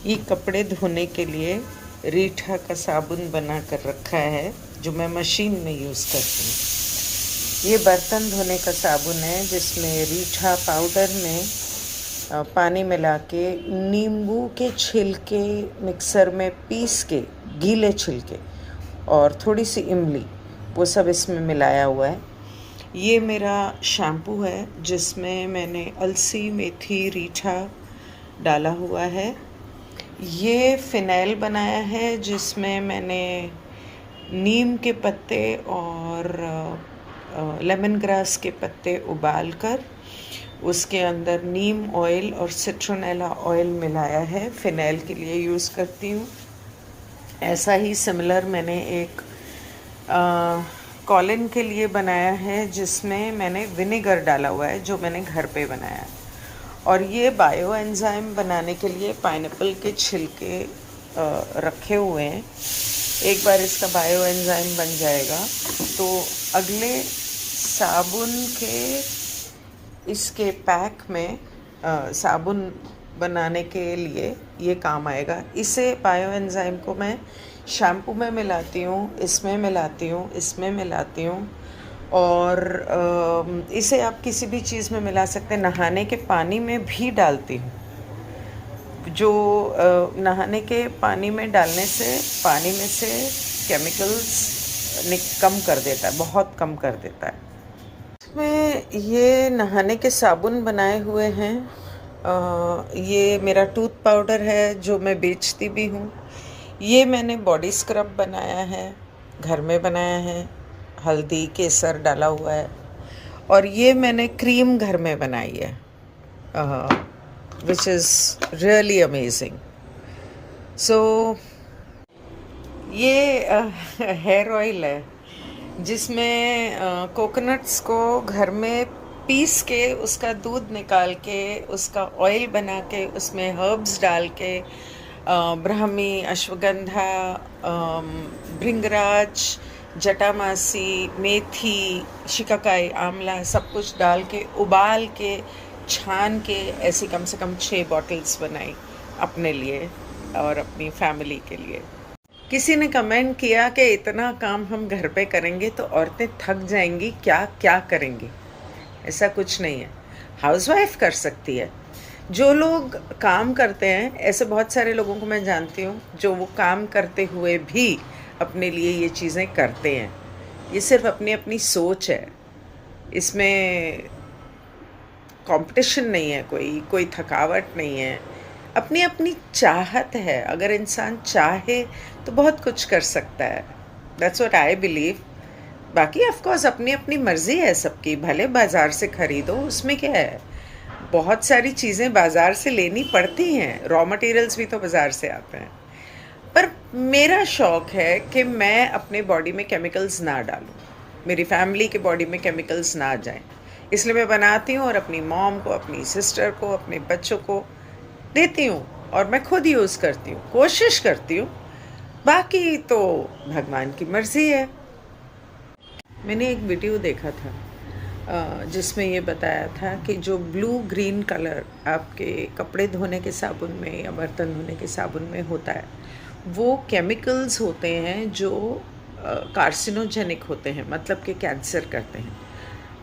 ये कपड़े धोने के लिए रीठा का साबुन बना कर रखा है जो मैं मशीन में यूज़ करती हूँ। ये बर्तन धोने का साबुन है जिसमें रीठा पाउडर में पानी मिला के नींबू के छिलके मिक्सर में पीस के, गीले छिलके और थोड़ी सी इमली, वो सब इसमें मिलाया हुआ है। ये मेरा शैम्पू है जिसमें मैंने अलसी, मेथी, रीठा डाला हुआ है। ये फ़िनाइल बनाया है जिसमें मैंने नीम के पत्ते और लेमन ग्रास के पत्ते उबालकर उसके अंदर नीम ऑयल और सिट्रोनेला ऑयल मिलाया है, फ़िनाइल के लिए यूज़ करती हूँ। ऐसा ही सिमिलर मैंने एक कॉलिन के लिए बनाया है जिसमें मैंने विनेगर डाला हुआ है, जो मैंने घर पे बनाया है। और ये बायो एंजाइम बनाने के लिए पाइनएप्पल के छिलके रखे हुए हैं। एक बार इसका बायो एंजाइम बन जाएगा तो अगले साबुन के इसके पैक में साबुन बनाने के लिए ये काम आएगा। इसे बायो एंजाइम को मैं शैम्पू में मिलाती हूँ, इसमें मिलाती हूँ, इसमें मिलाती हूँ और इसे आप किसी भी चीज़ में मिला सकते हैं। नहाने के पानी में भी डालती हूँ, जो नहाने के पानी में डालने से पानी में से केमिकल्स कम कर देता है, बहुत कम कर देता है। इसमें ये नहाने के साबुन बनाए हुए हैं। ये मेरा टूथ पाउडर है जो मैं बेचती भी हूँ। ये मैंने बॉडी स्क्रब बनाया है, घर में बनाया है, हल्दी केसर डाला हुआ है। और ये मैंने क्रीम घर में बनाई है, विच इज़ रियली अमेजिंग। सो ये हेयर ऑयल है जिसमें कोकोनट्स को घर में पीस के उसका दूध निकाल के उसका ऑयल बना के उसमें हर्ब्स डाल के ब्राह्मी, अश्वगंधा, भृंगराज, जटामासी, मेथी, शिकाकाई, आंवला सब कुछ डाल के उबाल के छान के ऐसी कम से कम 6 बॉटल्स बनाई अपने लिए और अपनी फैमिली के लिए। किसी ने कमेंट किया कि इतना काम हम घर पे करेंगे तो औरतें थक जाएंगी, क्या क्या करेंगी। ऐसा कुछ नहीं है, हाउसवाइफ कर सकती है। जो लोग काम करते हैं, ऐसे बहुत सारे लोगों को मैं जानती हूँ जो वो काम करते हुए भी अपने लिए ये चीज़ें करते हैं। ये सिर्फ अपनी अपनी सोच है, इसमें कंपटीशन नहीं है, कोई थकावट नहीं है, अपनी अपनी चाहत है। अगर इंसान चाहे तो बहुत कुछ कर सकता है। That's what I believe. बाकी ऑफ कोर्स अपनी अपनी मर्ज़ी है सबकी, भले बाज़ार से ख़रीदो, उसमें क्या है। बहुत सारी चीज़ें बाज़ार से लेनी पड़ती हैं, रॉ मटेरियल्स भी तो बाज़ार से आते हैं। पर मेरा शौक़ है कि मैं अपने बॉडी में केमिकल्स ना डालूं, मेरी फैमिली के बॉडी में केमिकल्स ना जाएं। इसलिए मैं बनाती हूँ और अपनी मॉम को, अपनी सिस्टर को, अपने बच्चों को देती हूँ और मैं खुद यूज़ करती हूँ, कोशिश करती हूँ। बाकी तो भगवान की मर्ज़ी है। मैंने एक वीडियो देखा था जिसमें ये बताया था कि जो ब्लू ग्रीन कलर आपके कपड़े धोने के साबुन में या बर्तन धोने के साबुन में होता है, वो केमिकल्स होते हैं जो कार्सिनोजेनिक होते हैं, मतलब कि कैंसर करते हैं।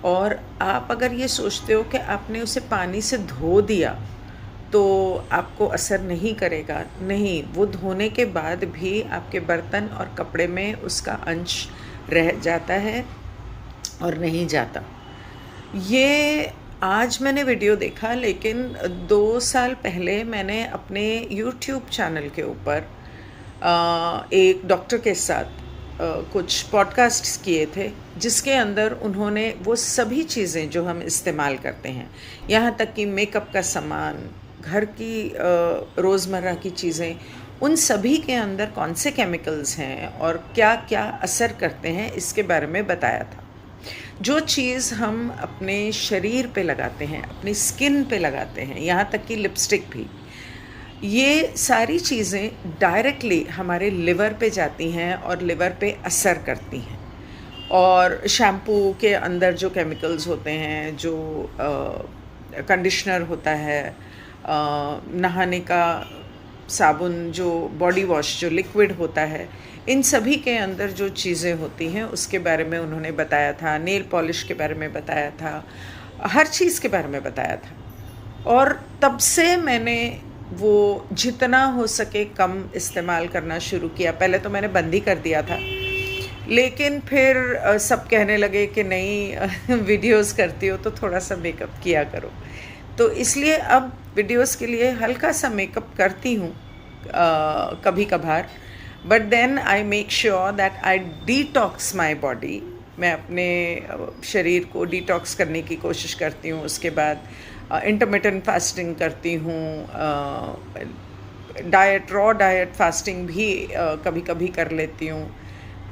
और आप अगर ये सोचते हो कि आपने उसे पानी से धो दिया तो आपको असर नहीं करेगा, नहीं, वो धोने के बाद भी आपके बर्तन और कपड़े में उसका अंश रह जाता है और नहीं जाता। ये आज मैंने वीडियो देखा, लेकिन 2 साल पहले मैंने अपने YouTube चैनल के ऊपर एक डॉक्टर के साथ कुछ पॉडकास्ट्स किए थे जिसके अंदर उन्होंने वो सभी चीज़ें जो हम इस्तेमाल करते हैं, यहाँ तक कि मेकअप का सामान, घर की रोज़मर्रा की चीज़ें, उन सभी के अंदर कौन से केमिकल्स हैं और क्या क्या असर करते हैं, इसके बारे में बताया था। जो चीज़ हम अपने शरीर पे लगाते हैं, अपनी स्किन पे लगाते हैं, यहाँ तक कि लिपस्टिक भी, ये सारी चीज़ें डायरेक्टली हमारे लिवर पे जाती हैं और लिवर पे असर करती हैं। और शैम्पू के अंदर जो केमिकल्स होते हैं, जो कंडीशनर होता है, नहाने का साबुन, जो बॉडी वॉश, जो लिक्विड होता है, इन सभी के अंदर जो चीज़ें होती हैं उसके बारे में उन्होंने बताया था, नेल पॉलिश के बारे में बताया था, हर चीज़ के बारे में बताया था। और तब से मैंने वो जितना हो सके कम इस्तेमाल करना शुरू किया। पहले तो मैंने बंद ही कर दिया था, लेकिन फिर सब कहने लगे कि नहीं वीडियोस करती हो तो थोड़ा सा मेकअप किया करो। तो इसलिए अब वीडियोस के लिए हल्का सा मेकअप करती हूँ कभी कभार, but then I make sure that I detox my body. मैं अपने शरीर को डिटॉक्स करने की कोशिश करती हूँ। उसके बाद इंटरमिटेंट फास्टिंग करती हूँ, डाइट, रॉ डाइट फास्टिंग भी कभी कभी कर लेती हूँ।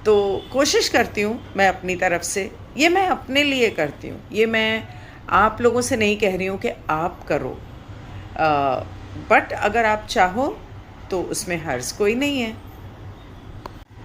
तो कोशिश करती हूँ मैं अपनी तरफ से, ये मैं अपने लिए करती हूँ, ये मैं आप लोगों से नहीं कह रही हूँ कि आप करो, बट अगर आप चाहो तो उसमें हर्ज कोई नहीं है।